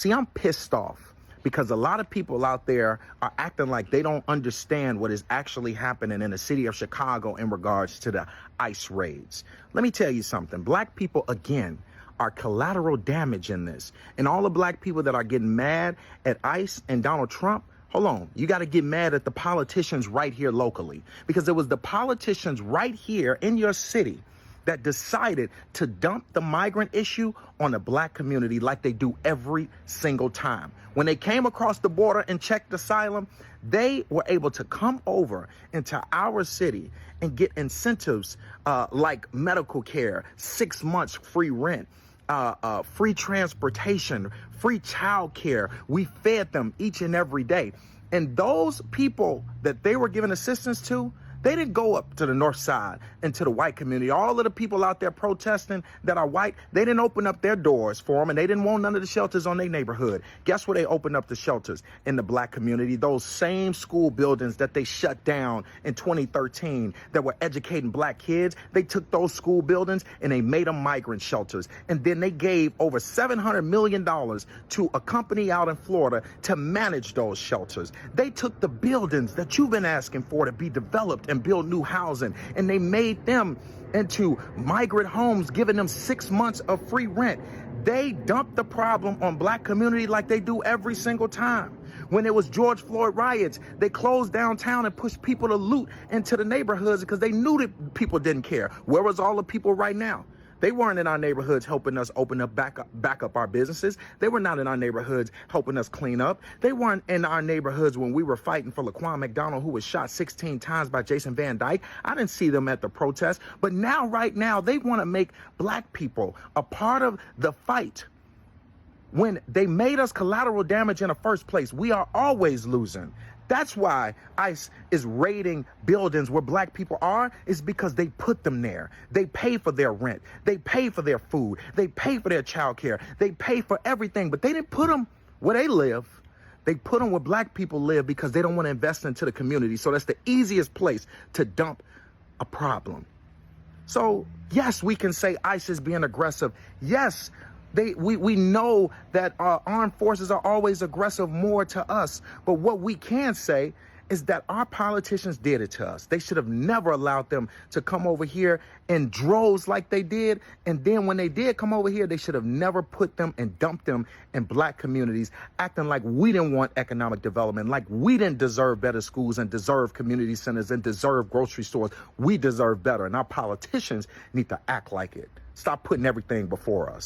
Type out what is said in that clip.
See, I'm pissed off because a lot of people out there are acting like they don't understand what is actually happening in the city of Chicago in regards to the ICE raids. Let me tell you something. Black people, again, are collateral damage in this. And all the black people that are getting mad at ICE and Donald Trump, hold on, you got to get mad at the politicians right here locally, because it was the politicians right here in your city that decided to dump the migrant issue on the black community like they do every single time. When they came across the border and checked asylum, they were able to come over into our city and get incentives like medical care, 6 months free rent, free transportation, free child care. We fed them each and every day. And those people that they were giving assistance to, they didn't go up to the north side and to the white community. All of the people out there protesting that are white, they didn't open up their doors for them, and they didn't want none of the shelters on their neighborhood. Guess where they opened up the shelters? In the black community. Those same school buildings that they shut down in 2013 that were educating black kids, they took those school buildings and they made them migrant shelters. And then they gave over $700 million to a company out in Florida to manage those shelters. They took the buildings that you've been asking for to be developed and build new housing, and they made them into migrant homes, giving them 6 months of free rent. They dumped the problem on black community like they do every single time. When it was George Floyd riots, they closed downtown and pushed people to loot into the neighborhoods because they knew that people didn't care. Where was all the people right now? They weren't in our neighborhoods helping us open up back up our businesses. They were not in our neighborhoods helping us clean up. They weren't in our neighborhoods when we were fighting for Laquan McDonald, who was shot 16 times by Jason Van Dyke. I didn't see them at the protest. But now, right now, they want to make black people a part of the fight. When they made us collateral damage in the first place, we are always losing. That's why ICE is raiding buildings where black people are, is because they put them there. They pay for their rent. They pay for their food. They pay for their child care. They pay for everything, but they didn't put them where they live. They put them where black people live because they don't want to invest into the community. So that's the easiest place to dump a problem. So yes, we can say ICE is being aggressive. Yes, we know that our armed forces are always aggressive more to us. But what we can say is that our politicians did it to us. They should have never allowed them to come over here in droves like they did. And then when they did come over here, they should have never put them and dumped them in black communities, acting like we didn't want economic development, like we didn't deserve better schools and deserve community centers and deserve grocery stores. We deserve better. And our politicians need to act like it. Stop putting everything before us.